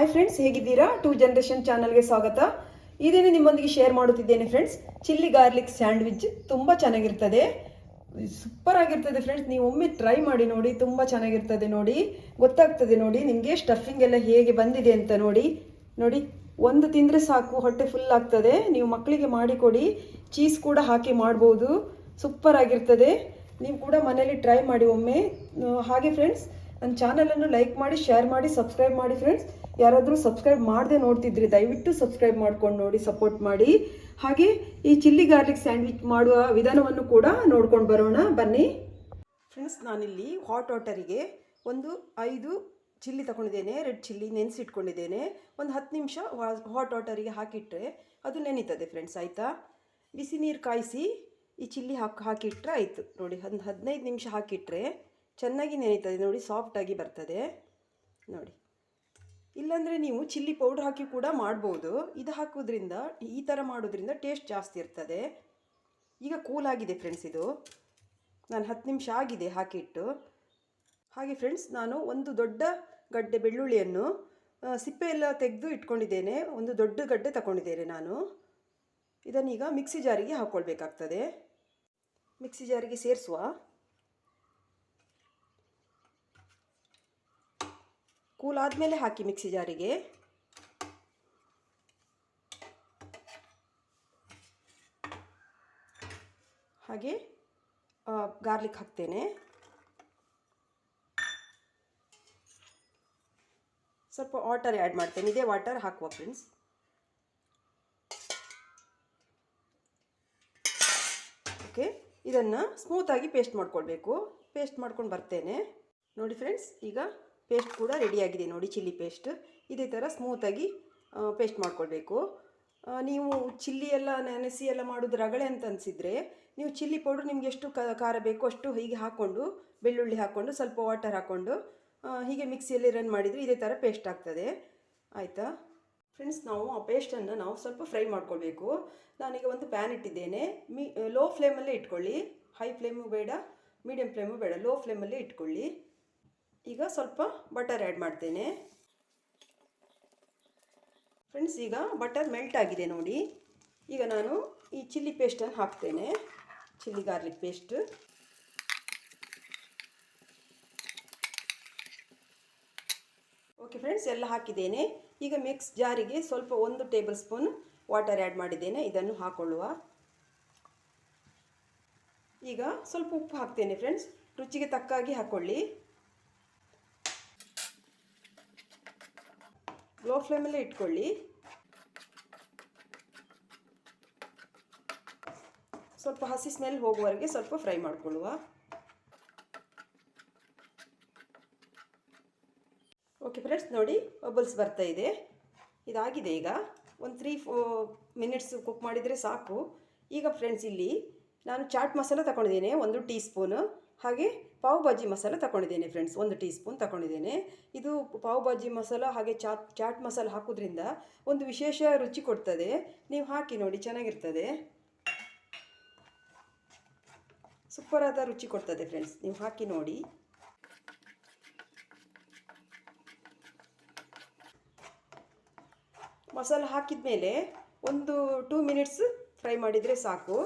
Hi friends, ಹೇಗಿದ್ದೀರಾ? Two generation ಚಾನಲ್ಗೆ ಸ್ವಾಗತ. ಇದೇನು ನಿಮ್ಮೊಂದಿಗೆ ಶೇರ್ ಮಾಡುತ್ತಿದ್ದೇನೆ ಫ್ರೆಂಡ್ಸ್. ಚಿಲ್ಲಿ ಗಾರ್ಲಿಕ್ ಸ್ಯಾಂಡ್ವಿಚ್ ತುಂಬ ಚೆನ್ನಾಗಿರ್ತದೆ, ಸೂಪರ್ ಆಗಿರ್ತದೆ ಫ್ರೆಂಡ್ಸ್. ನೀವು ಒಮ್ಮೆ ಟ್ರೈ ಮಾಡಿ ನೋಡಿ, ತುಂಬ ಚೆನ್ನಾಗಿರ್ತದೆ. ನೋಡಿ, ಗೊತ್ತಾಗ್ತದೆ ನೋಡಿ ನಿಮಗೆ ಸ್ಟಫಿಂಗ್ ಎಲ್ಲ ಹೇಗೆ ಬಂದಿದೆ ಅಂತ. ನೋಡಿ ನೋಡಿ, ಒಂದು ತಿಂದರೆ ಸಾಕು, ಹೊಟ್ಟೆ ಫುಲ್ ಆಗ್ತದೆ. ನೀವು ಮಕ್ಕಳಿಗೆ ಮಾಡಿಕೊಡಿ, ಚೀಸ್ ಕೂಡ ಹಾಕಿ ಮಾಡ್ಬೋದು, ಸೂಪರ್ ಆಗಿರ್ತದೆ. ನೀವು ಕೂಡ ಮನೇಲಿ ಟ್ರೈ ಮಾಡಿ ಒಮ್ಮೆ. ಹಾಗೆ ಫ್ರೆಂಡ್ಸ್, ನನ್ನ ಚಾನಲನ್ನು ಲೈಕ್ ಮಾಡಿ, ಶೇರ್ ಮಾಡಿ, ಸಬ್ಸ್ಕ್ರೈಬ್ ಮಾಡಿ ಫ್ರೆಂಡ್ಸ್. ಯಾರಾದರೂ ಸಬ್ಸ್ಕ್ರೈಬ್ ಮಾಡದೆ ನೋಡ್ತಿದ್ರಿ ದಯವಿಟ್ಟು ಸಬ್ಸ್ಕ್ರೈಬ್ ಮಾಡ್ಕೊಂಡು ನೋಡಿ, ಸಪೋರ್ಟ್ ಮಾಡಿ. ಹಾಗೆ ಈ ಚಿಲ್ಲಿ ಗಾರ್ಲಿಕ್ ಸ್ಯಾಂಡ್ವಿಚ್ ಮಾಡುವ ವಿಧಾನವನ್ನು ಕೂಡ ನೋಡ್ಕೊಂಡು ಬರೋಣ ಬನ್ನಿ ಫ್ರೆಂಡ್ಸ್. ನಾನಿಲ್ಲಿ ಹಾಟ್ ವಾಟರಿಗೆ ಒಂದು 5 ಚಿಲ್ಲಿ ತಗೊಂಡಿದ್ದೇನೆ, ರೆಡ್ ಚಿಲ್ಲಿ ನೆನೆಸಿಟ್ಕೊಂಡಿದ್ದೇನೆ. ಒಂದು 10 ನಿಮಿಷ ಹಾಟ್ ವಾಟರಿಗೆ ಹಾಕಿಟ್ರೆ ಅದು ನೆನೀತದೆ ಫ್ರೆಂಡ್ಸ್, ಆಯಿತಾ? ಬಿಸಿ ನೀರು ಕಾಯಿಸಿ ಈ ಚಿಲ್ಲಿ ಹಾಕಿಟ್ರೆ ಆಯಿತು. ನೋಡಿ, ಒಂದು 15 ನಿಮಿಷ ಹಾಕಿಟ್ರೆ ಚೆನ್ನಾಗಿ ನೆನೀತದೆ. ನೋಡಿ, ಸಾಫ್ಟಾಗಿ ಬರ್ತದೆ ನೋಡಿ. ಇಲ್ಲಾಂದರೆ ನೀವು ಚಿಲ್ಲಿ ಪೌಡ್ರ್ ಹಾಕಿ ಕೂಡ ಮಾಡ್ಬೋದು. ಇದು ಹಾಕೋದ್ರಿಂದ, ಈ ಥರ ಮಾಡೋದ್ರಿಂದ ಟೇಸ್ಟ್ ಜಾಸ್ತಿ ಇರ್ತದೆ. ಈಗ ಕೂಲ್ ಆಗಿದೆ ಫ್ರೆಂಡ್ಸ್, ಇದು ನಾನು 10 ನಿಮಿಷ ಆಗಿದೆ ಹಾಕಿಟ್ಟು. ಹಾಗೆ ಫ್ರೆಂಡ್ಸ್, ನಾನು ಒಂದು ದೊಡ್ಡ ಗಡ್ಡೆ ಬೆಳ್ಳುಳ್ಳಿಯನ್ನು ಸಿಪ್ಪೆ ಎಲ್ಲ ತೆಗೆದು ಇಟ್ಕೊಂಡಿದ್ದೇನೆ. ಒಂದು ದೊಡ್ಡ ಗಡ್ಡೆ ತಗೊಂಡಿದ್ದೇನೆ ನಾನು. ಇದನ್ನೀಗ ಮಿಕ್ಸಿ ಜಾರಿಗೆ ಹಾಕ್ಕೊಳ್ಬೇಕಾಗ್ತದೆ. ಮಿಕ್ಸಿ ಜಾರಿಗೆ ಸೇರಿಸುವ. ಕೂಲ್ ಆದಮೇಲೆ ಹಾಕಿ ಮಿಕ್ಸಿ ಜಾರಿಗೆ. ಹಾಗೆ ಗಾರ್ಲಿಕ್ ಹಾಕ್ತೇನೆ. ಸ್ವಲ್ಪ ವಾಟರ್ ಆ್ಯಡ್ ಮಾಡ್ತೇನೆ. ಇದೇ ವಾಟರ್ ಹಾಕುವ ಫ್ರೆಂಡ್ಸ್. ಓಕೆ, ಇದನ್ನು ಸ್ಮೂತಾಗಿ ಪೇಸ್ಟ್ ಮಾಡ್ಕೊಳ್ಬೇಕು. ಪೇಸ್ಟ್ ಮಾಡ್ಕೊಂಡು ಬರ್ತೇನೆ. ನೋಡಿ ಫ್ರೆಂಡ್ಸ್, ಈಗ ಪೇಸ್ಟ್ ಕೂಡ ರೆಡಿಯಾಗಿದೆ ನೋಡಿ, ಚಿಲ್ಲಿ ಪೇಸ್ಟ್. ಇದೇ ಥರ ಸ್ಮೂತಾಗಿ ಪೇಸ್ಟ್ ಮಾಡ್ಕೊಳ್ಬೇಕು. ನೀವು ಚಿಲ್ಲಿ ಎಲ್ಲ ನೆನೆಸಿ ಎಲ್ಲ ಮಾಡೋದು ರಗಳೆ ಅಂತ ಅನಿಸಿದರೆ, ನೀವು ಚಿಲ್ಲಿ ಪೌಡ್ರ್ ನಿಮ್ಗೆ ಎಷ್ಟು ಖಾರ ಬೇಕೋ ಅಷ್ಟು ಹೀಗೆ ಹಾಕ್ಕೊಂಡು, ಬೆಳ್ಳುಳ್ಳಿ ಹಾಕ್ಕೊಂಡು, ಸ್ವಲ್ಪ ವಾಟರ್ ಹಾಕ್ಕೊಂಡು ಹೀಗೆ ಮಿಕ್ಸಿಯಲ್ಲಿ ರನ್ ಮಾಡಿದರೆ ಇದೇ ಥರ ಪೇಸ್ಟ್ ಆಗ್ತದೆ, ಆಯಿತಾ ಫ್ರೆಂಡ್ಸ್? ನಾವು ಆ ಪೇಸ್ಟನ್ನು ನಾವು ಸ್ವಲ್ಪ ಫ್ರೈ ಮಾಡ್ಕೊಳ್ಬೇಕು. ನಾನೀಗ ಒಂದು ಪ್ಯಾನ್ ಇಟ್ಟಿದ್ದೇನೆ. ಲೋ ಫ್ಲೇಮಲ್ಲೇ ಇಟ್ಕೊಳ್ಳಿ, ಹೈ ಫ್ಲೇಮು ಬೇಡ, ಮೀಡಿಯಮ್ ಫ್ಲೇಮು ಬೇಡ, ಲೋ ಫ್ಲೇಮಲ್ಲೇ ಇಟ್ಕೊಳ್ಳಿ. ಈಗ ಸ್ವಲ್ಪ ಬಟರ್ ಆ್ಯಡ್ ಮಾಡ್ತೇನೆ ಫ್ರೆಂಡ್ಸ್. ಈಗ ಬಟರ್ ಮೆಲ್ಟ್ ಆಗಿದೆ ನೋಡಿ. ಈಗ ನಾನು ಈ ಚಿಲ್ಲಿ ಪೇಸ್ಟನ್ನು ಹಾಕ್ತೇನೆ, chilli garlic paste. Okay friends, ಎಲ್ಲ ಹಾಕಿದ್ದೇನೆ. ಈಗ ಮಿಕ್ಸ್ ಜಾರಿಗೆ ಸ್ವಲ್ಪ 1 ಟೇಬಲ್ ಸ್ಪೂನ್ ವಾಟರ್ ಆ್ಯಡ್ ಮಾಡಿದ್ದೇನೆ. ಇದನ್ನು ಹಾಕ್ಕೊಳ್ಳುವ. ಈಗ ಸ್ವಲ್ಪ ಉಪ್ಪು ಹಾಕ್ತೇನೆ ಫ್ರೆಂಡ್ಸ್, ರುಚಿಗೆ ತಕ್ಕಾಗಿ ಹಾಕ್ಕೊಳ್ಳಿ. ಲೋ ಫ್ಲೇಮಲ್ಲೇ ಇಟ್ಕೊಳ್ಳಿ. ಸ್ವಲ್ಪ ಹಸಿ ಸ್ಮೆಲ್ ಹೋಗುವವರೆಗೆ ಸ್ವಲ್ಪ ಫ್ರೈ ಮಾಡಿಕೊಳ್ಳುವ. ಓಕೆ ಫ್ರೆಂಡ್ಸ್, ನೋಡಿ ಬಬಲ್ಸ್ ಬರ್ತಾ ಇದೆ. ಇದಾಗಿದೆ. ಈಗ ಒಂದು 3-4 ಮಿನಿಟ್ಸ್ ಕುಕ್ ಮಾಡಿದರೆ ಸಾಕು. ಈಗ ಫ್ರೆಂಡ್ಸ್, ಇಲ್ಲಿ ನಾನು ಚಾಟ್ ಮಸಾಲ ತಗೊಂಡಿದ್ದೇನೆ 1 ಟೀ ಸ್ಪೂನು. ಹಾಗೆ ಪಾವ್ ಭಾಜಿ ಮಸಾಲ ತಗೊಂಡಿದ್ದೇನೆ ಫ್ರೆಂಡ್ಸ್, 1 ಟೀ ಸ್ಪೂನ್ ತಗೊಂಡಿದ್ದೇನೆ. ಇದು ಪಾವ್ ಭಾಜಿ ಮಸಾಲ ಹಾಗೆ ಚಾಟ್ ಮಸಾಲ ಹಾಕೋದ್ರಿಂದ ಒಂದು ವಿಶೇಷ ರುಚಿ ಕೊಡ್ತದೆ. ನೀವು ಹಾಕಿ ನೋಡಿ, ಚೆನ್ನಾಗಿರ್ತದೆ, ಸೂಪರಾದ ರುಚಿ ಕೊಡ್ತದೆ ಫ್ರೆಂಡ್ಸ್. ನೀವು ಹಾಕಿ ನೋಡಿ. ಮಸಾಲ ಹಾಕಿದ ಮೇಲೆ ಒಂದು 2 ಮಿನಿಟ್ಸ್ ಫ್ರೈ ಮಾಡಿದರೆ ಸಾಕು.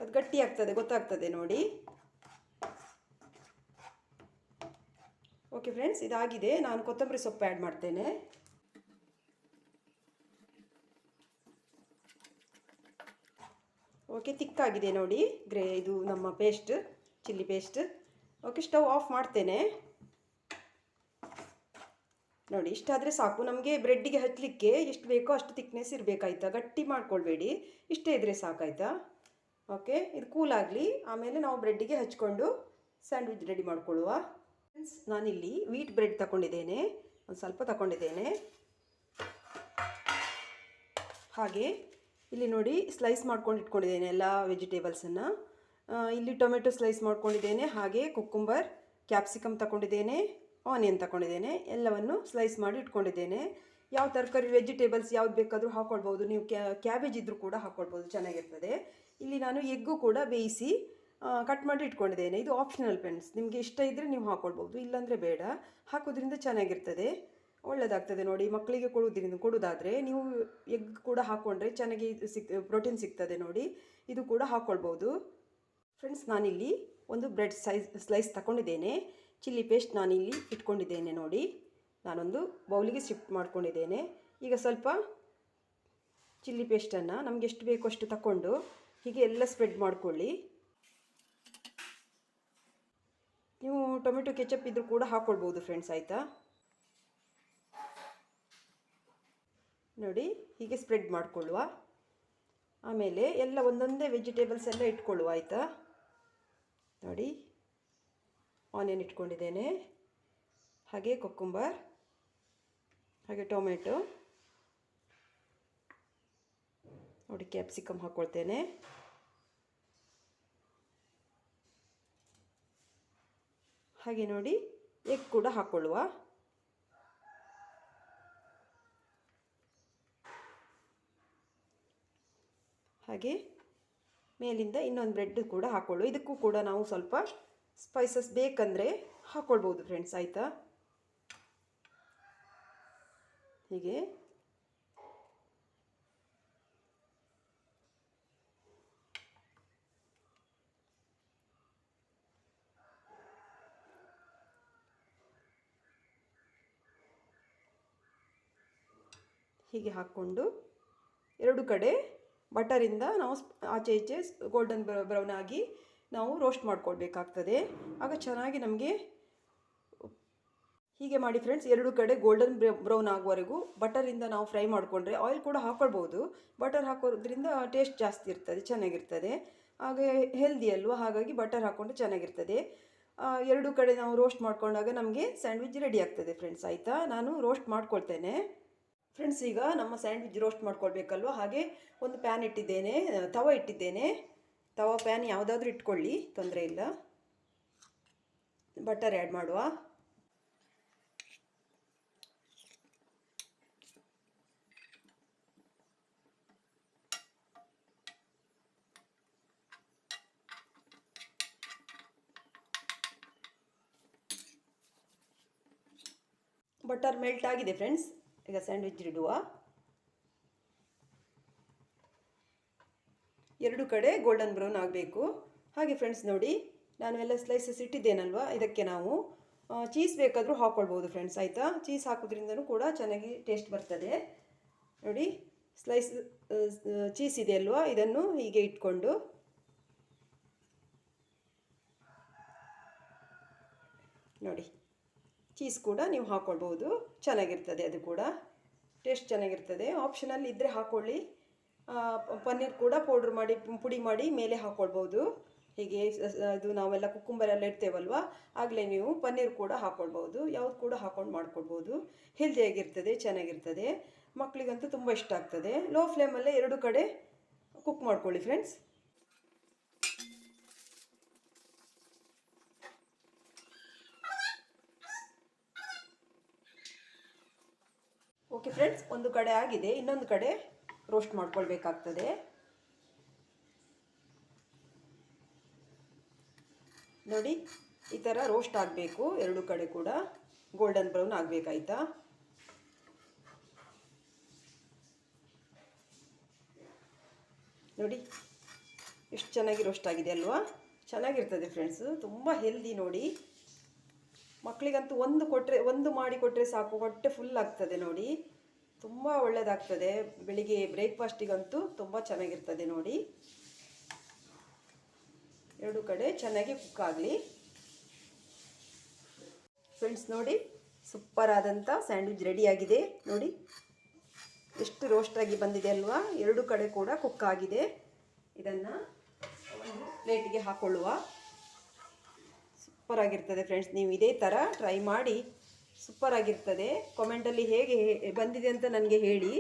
ಅದು ಗಟ್ಟಿ ಆಗ್ತದೆ, ಗೊತ್ತಾಗ್ತದೆ ನೋಡಿ. ಓಕೆ ಫ್ರೆಂಡ್ಸ್, ಇದಾಗಿದೆ. ನಾನು ಕೊತ್ತಂಬರಿ ಸೊಪ್ಪು ಆ್ಯಡ್ ಮಾಡ್ತೇನೆ. ಓಕೆ, ತಿಕ್ಕಾಗಿದೆ ನೋಡಿ ಇದು ನಮ್ಮ paste, chilli paste. Okay, stove off ಮಾಡ್ತೇನೆ ನೋಡಿ. ಇಷ್ಟಾದರೆ ಸಾಕು. ನಮಗೆ ಬ್ರೆಡ್ಡಿಗೆ ಹಚ್ಚಲಿಕ್ಕೆ ಎಷ್ಟು ಬೇಕೋ ಅಷ್ಟು ತಿಕ್ನೆಸ್ ಇರಬೇಕಾಯ್ತಾ, ಗಟ್ಟಿ ಮಾಡ್ಕೊಳ್ಬೇಡಿ, ಇಷ್ಟೇ ಇದ್ದರೆ ಸಾಕಾಯ್ತಾ. ಓಕೆ, ಇದು ಕೂಲ್ ಆಗಲಿ, ಆಮೇಲೆ ನಾವು ಬ್ರೆಡ್ಡಿಗೆ ಹಚ್ಕೊಂಡು ಸ್ಯಾಂಡ್ವಿಚ್ ರೆಡಿ ಮಾಡ್ಕೊಳ್ಳುವ ಫ್ರೆಂಡ್ಸ್. ನಾನಿಲ್ಲಿ ವೀಟ್ ಬ್ರೆಡ್ ತಗೊಂಡಿದ್ದೇನೆ, ಒಂದು ಸ್ವಲ್ಪ ತಗೊಂಡಿದ್ದೇನೆ. ಹಾಗೆ ಇಲ್ಲಿ ನೋಡಿ ಸ್ಲೈಸ್ ಮಾಡ್ಕೊಂಡು ಇಟ್ಕೊಂಡಿದ್ದೇನೆ ಎಲ್ಲ ವೆಜಿಟೇಬಲ್ಸನ್ನು. ಇಲ್ಲಿ ಟೊಮೆಟೊ ಸ್ಲೈಸ್ ಮಾಡ್ಕೊಂಡಿದ್ದೇನೆ, ಹಾಗೆ ಕುಕ್ಕುಂಬರ್, ಕ್ಯಾಪ್ಸಿಕಮ್ ತಗೊಂಡಿದ್ದೇನೆ, ಆನಿಯನ್ ತಗೊಂಡಿದ್ದೇನೆ. ಎಲ್ಲವನ್ನು ಸ್ಲೈಸ್ ಮಾಡಿ ಇಟ್ಕೊಂಡಿದ್ದೇನೆ. ಯಾವ ತರಕಾರಿ ವೆಜಿಟೇಬಲ್ಸ್ ಯಾವ್ದು ಬೇಕಾದರೂ ಹಾಕ್ಕೊಳ್ಬೋದು. ನೀವು ಕ್ಯಾಬೇಜ್ ಇದ್ದರೂ ಕೂಡ ಹಾಕ್ಕೊಳ್ಬೋದು, ಚೆನ್ನಾಗಿರ್ತದೆ. ಇಲ್ಲಿ ನಾನು ಎಗ್ಗು ಕೂಡ ಬೇಯಿಸಿ ಕಟ್ ಮಾಡಿ ಇಟ್ಕೊಂಡಿದ್ದೇನೆ. ಇದು ಆಪ್ಷನಲ್ ಫ್ರೆಂಡ್ಸ್, ನಿಮಗೆ ಇಷ್ಟ ಇದ್ದರೆ ನೀವು ಹಾಕ್ಕೊಳ್ಬೋದು, ಇಲ್ಲಾಂದರೆ ಬೇಡ. ಹಾಕೋದ್ರಿಂದ ಚೆನ್ನಾಗಿರ್ತದೆ, ಒಳ್ಳೆಯದಾಗ್ತದೆ ನೋಡಿ. ಮಕ್ಕಳಿಗೆ ಕೊಡೋದಾದರೆ ನೀವು ಎಗ್ ಕೂಡ ಹಾಕ್ಕೊಂಡ್ರೆ ಚೆನ್ನಾಗಿ ಪ್ರೋಟೀನ್ ಸಿಗ್ತದೆ ನೋಡಿ. ಇದು ಕೂಡ ಹಾಕ್ಕೊಳ್ಬೋದು ಫ್ರೆಂಡ್ಸ್. ನಾನಿಲ್ಲಿ ಒಂದು ಬ್ರೆಡ್ ಸ್ಲೈಸ್ ತಗೊಂಡಿದ್ದೇನೆ. ಚಿಲ್ಲಿ ಪೇಸ್ಟ್ ನಾನಿಲ್ಲಿ ಇಟ್ಕೊಂಡಿದ್ದೇನೆ ನೋಡಿ. ನಾನೊಂದು ಬೌಲಿಗೆ ಶಿಫ್ಟ್ ಮಾಡ್ಕೊಂಡಿದ್ದೇನೆ. ಈಗ ಸ್ವಲ್ಪ ಚಿಲ್ಲಿ ಪೇಸ್ಟನ್ನು ನಮಗೆ ಎಷ್ಟು ಬೇಕೋ ಅಷ್ಟು ತಗೊಂಡು ಹೀಗೆ ಎಲ್ಲ ಸ್ಪ್ರೆಡ್ ಮಾಡ್ಕೊಳ್ಳಿ. ನೀವು ಟೊಮೆಟೊ ಕೆಚಪ್ ಇದ್ರೂ ಕೂಡ ಹಾಕ್ಕೊಳ್ಬೋದು ಫ್ರೆಂಡ್ಸ್, ಆಯಿತಾ. ನೋಡಿ ಹೀಗೆ ಸ್ಪ್ರೆಡ್ ಮಾಡಿಕೊಳ್ಳುವ. ಆಮೇಲೆ ಎಲ್ಲ ಒಂದೊಂದೇ ವೆಜಿಟೇಬಲ್ಸ್ ಎಲ್ಲ ಇಟ್ಕೊಳ್ಳುವ, ಆಯಿತಾ. ನೋಡಿ ಆನಿಯನ್ ಇಟ್ಕೊಂಡಿದ್ದೇನೆ, ಹಾಗೆ ಕೊಕ್ಕುಂಬರ್, ಹಾಗೆ ಟೊಮೆಟೊ, ನೋಡಿ ಕ್ಯಾಪ್ಸಿಕಮ್ ಹಾಕ್ಕೊಳ್ತೇನೆ, ಹಾಗೆ ನೋಡಿ ಎಗ್ ಕೂಡ ಹಾಕ್ಕೊಳ್ಳುವ. ಹಾಗೆ ಮೇಲಿಂದ ಇನ್ನೊಂದು ಬ್ರೆಡ್ ಕೂಡ ಹಾಕ್ಕೊಳ್ಳು. ಇದಕ್ಕೂ ಕೂಡ ನಾವು ಸ್ವಲ್ಪ ಸ್ಪೈಸಸ್ ಬೇಕಂದರೆ ಹಾಕ್ಕೊಳ್ಬೋದು ಫ್ರೆಂಡ್ಸ್, ಆಯಿತಾ. ಹೀಗೆ ಹೀಗೆ ಹಾಕ್ಕೊಂಡು ಎರಡು ಕಡೆ ಬಟರಿಂದ ನಾವು ಆಚೆ ಈಚೆ ಗೋಲ್ಡನ್ ಬ್ರೌನ್ ಆಗಿ ನಾವು ರೋಸ್ಟ್ ಮಾಡ್ಕೊಳ್ಬೇಕಾಗ್ತದೆ. ಆಗ ಚೆನ್ನಾಗಿ ನಮಗೆ ಹೀಗೆ ಮಾಡಿ ಫ್ರೆಂಡ್ಸ್. ಎರಡು ಕಡೆ ಗೋಲ್ಡನ್ ಬ್ರೌನ್ ಆಗುವವರೆಗೂ ಬಟರಿಂದ ನಾವು ಫ್ರೈ ಮಾಡಿಕೊಂಡ್ರೆ, ಆಯಿಲ್ ಕೂಡ ಹಾಕ್ಕೊಳ್ಬೋದು, ಬಟರ್ ಹಾಕೋದ್ರಿಂದ ಟೇಸ್ಟ್ ಜಾಸ್ತಿ ಇರ್ತದೆ, ಚೆನ್ನಾಗಿರ್ತದೆ, ಹಾಗೆ ಹೆಲ್ದಿ ಅಲ್ವಾ, ಹಾಗಾಗಿ ಬಟರ್ ಹಾಕ್ಕೊಂಡ್ರೆ ಚೆನ್ನಾಗಿರ್ತದೆ. ಎರಡು ಕಡೆ ನಾವು ರೋಸ್ಟ್ ಮಾಡ್ಕೊಂಡಾಗ ನಮಗೆ ಸ್ಯಾಂಡ್ವಿಚ್ ರೆಡಿ ಆಗ್ತದೆ ಫ್ರೆಂಡ್ಸ್, ಆಯಿತಾ. ನಾನು ರೋಸ್ಟ್ ಮಾಡ್ಕೊಳ್ತೇನೆ ಫ್ರೆಂಡ್ಸ್. ಈಗ ನಮ್ಮ ಸ್ಯಾಂಡ್ವಿಚ್ ರೋಸ್ಟ್ ಮಾಡ್ಕೊಳ್ಬೇಕಲ್ವ, ಹಾಗೆ ಒಂದು ಪ್ಯಾನ್ ಇಟ್ಟಿದ್ದೇನೆ, ತವ ಇಟ್ಟಿದ್ದೇನೆ. ತವ ಪ್ಯಾನ್ ಯಾವುದಾದ್ರೂ ಇಟ್ಕೊಳ್ಳಿ, ತೊಂದರೆ ಇಲ್ಲ. ಬಟರ್ ಆ್ಯಡ್ ಮಾಡುವ. ಬಟರ್ ಮೆಲ್ಟ್ ಆಗಿದೆ ಫ್ರೆಂಡ್ಸ್. ಈಗ ಸ್ಯಾಂಡ್ವಿಚ್ ಇಡುವ. ಎರಡು ಕಡೆ ಗೋಲ್ಡನ್ ಬ್ರೌನ್ ಆಗಬೇಕು. ಹಾಗೆ ಫ್ರೆಂಡ್ಸ್ ನೋಡಿ, ನಾನು ಎಲ್ಲ ಸ್ಲೈಸಸ್ ಇಟ್ಟಿದ್ದೇನಲ್ವ, ಇದಕ್ಕೆ ನಾವು ಚೀಸ್ ಬೇಕಾದರೂ ಹಾಕ್ಕೊಳ್ಬೋದು ಫ್ರೆಂಡ್ಸ್, ಆಯಿತಾ. ಚೀಸ್ ಹಾಕೋದ್ರಿಂದನೂ ಕೂಡ ಚೆನ್ನಾಗಿ ಟೇಸ್ಟ್ ಬರ್ತದೆ ನೋಡಿ. ಸ್ಲೈಸ್ ಚೀಸ್ ಇದೆ ಅಲ್ವಾ, ಇದನ್ನು ಹೀಗೆ ಇಟ್ಕೊಂಡು ನೋಡಿ ಚೀಸ್ ಕೂಡ ನೀವು ಹಾಕ್ಕೊಳ್ಬೋದು, ಚೆನ್ನಾಗಿರ್ತದೆ, ಅದು ಕೂಡ ಟೇಸ್ಟ್ ಚೆನ್ನಾಗಿರ್ತದೆ. ಆಪ್ಷನಲ್ ಇದ್ದರೆ ಹಾಕ್ಕೊಳ್ಳಿ. ಪನ್ನೀರ್ ಕೂಡ ಪೌಡ್ರ್ ಮಾಡಿ ಪುಡಿ ಮಾಡಿ ಮೇಲೆ ಹಾಕ್ಕೊಳ್ಬೋದು. ಹೀಗೆ ಇದು ನಾವೆಲ್ಲ ಕುಕ್ಕುಂಬರ್ ಎಲ್ಲ ಇಡ್ತೇವಲ್ವ, ಆಗಲೇ ನೀವು ಪನ್ನೀರ್ ಕೂಡ ಹಾಕ್ಕೊಳ್ಬೋದು, ಯಾವ್ದು ಕೂಡ ಹಾಕ್ಕೊಂಡು ಮಾಡ್ಕೊಳ್ಬೋದು. ಹೆಲ್ದಿಯಾಗಿರ್ತದೆ, ಚೆನ್ನಾಗಿರ್ತದೆ, ಮಕ್ಕಳಿಗಂತೂ ತುಂಬ ಇಷ್ಟ ಆಗ್ತದೆ. ಲೋ ಫ್ಲೇಮಲ್ಲೇ ಎರಡು ಕಡೆ ಕುಕ್ ಮಾಡ್ಕೊಳ್ಳಿ ಫ್ರೆಂಡ್ಸ್. ಓಕೆ ಫ್ರೆಂಡ್ಸ್, ಒಂದು ಕಡೆ ಆಗಿದೆ, ಇನ್ನೊಂದು ಕಡೆ ರೋಸ್ಟ್ ಮಾಡ್ಕೊಳ್ಬೇಕಾಗ್ತದೆ ನೋಡಿ. ಈ ಥರ ರೋಸ್ಟ್ ಆಗಬೇಕು, ಎರಡು ಕಡೆ ಕೂಡ ಗೋಲ್ಡನ್ ಬ್ರೌನ್ ಆಗಬೇಕಾಯ್ತಾ. ನೋಡಿ ಎಷ್ಟು ಚೆನ್ನಾಗಿ ರೋಸ್ಟ್ ಆಗಿದೆ ಅಲ್ವಾ, ಚೆನ್ನಾಗಿರ್ತದೆ ಫ್ರೆಂಡ್ಸು, ತುಂಬ ಹೆಲ್ದಿ ನೋಡಿ. ಮಕ್ಕಳಿಗಂತೂ ಒಂದು ಮಾಡಿ ಕೊಟ್ಟರೆ ಸಾಕು, ಹೊಟ್ಟೆ ಫುಲ್ ಆಗ್ತದೆ ನೋಡಿ, ತುಂಬ ಒಳ್ಳೆಯದಾಗ್ತದೆ. ಬೆಳಿಗ್ಗೆ ಬ್ರೇಕ್ಫಾಸ್ಟಿಗಂತೂ ತುಂಬ ಚೆನ್ನಾಗಿರ್ತದೆ ನೋಡಿ. ಎರಡು ಕಡೆ ಚೆನ್ನಾಗಿ ಕುಕ್ ಆಗಲಿ ಫ್ರೆಂಡ್ಸ್. ನೋಡಿ ಸೂಪರ್ ಆದಂಥ ಸ್ಯಾಂಡ್ವಿಚ್ ರೆಡಿಯಾಗಿದೆ ನೋಡಿ, ಎಷ್ಟು ರೋಸ್ಟಾಗಿ ಬಂದಿದೆ ಅಲ್ವಾ, ಎರಡು ಕಡೆ ಕೂಡ ಕುಕ್ ಆಗಿದೆ. ಇದನ್ನು ಒಂದು ಪ್ಲೇಟಿಗೆ ಹಾಕ್ಕೊಳ್ಳುವ. ಸೂಪರ್ ಆಗಿರ್ತದೆ ಫ್ರೆಂಡ್ಸ್, ನೀವು ಇದೇ ಥರ ಟ್ರೈ ಮಾಡಿ, ಸೂಪರ್ ಆಗಿರ್ತದೆ. ಕಾಮೆಂಟಲ್ಲಿ ಹೇಗೆ ಬಂದಿದೆ ಅಂತ ನನಗೆ ಹೇಳಿ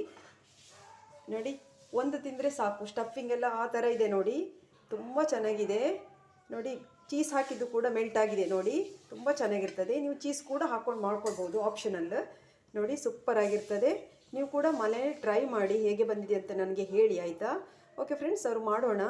ನೋಡಿ. ಒಂದು ತಿಂದರೆ ಸಾಕು, ಸ್ಟಫಿಂಗ್ ಎಲ್ಲ ಆ ಥರ ಇದೆ ನೋಡಿ, ತುಂಬ ಚೆನ್ನಾಗಿದೆ ನೋಡಿ. ಚೀಸ್ ಹಾಕಿದ್ದು ಕೂಡ ಮೆಲ್ಟ್ ಆಗಿದೆ ನೋಡಿ, ತುಂಬ ಚೆನ್ನಾಗಿರ್ತದೆ. ನೀವು ಚೀಸ್ ಕೂಡ ಹಾಕ್ಕೊಂಡು ಮಾಡ್ಕೊಳ್ಬೋದು, ಆಪ್ಷನಲ್ ನೋಡಿ, ಸೂಪರ್ ಆಗಿರ್ತದೆ. ನೀವು ಕೂಡ ಮನೆಯಲ್ಲಿ ಟ್ರೈ ಮಾಡಿ ಹೇಗೆ ಬಂದಿದೆ ಅಂತ ನನಗೆ ಹೇಳಿ, ಆಯಿತಾ. ಓಕೆ ಫ್ರೆಂಡ್ಸ್, ಅವ್ರು ಮಾಡೋಣ.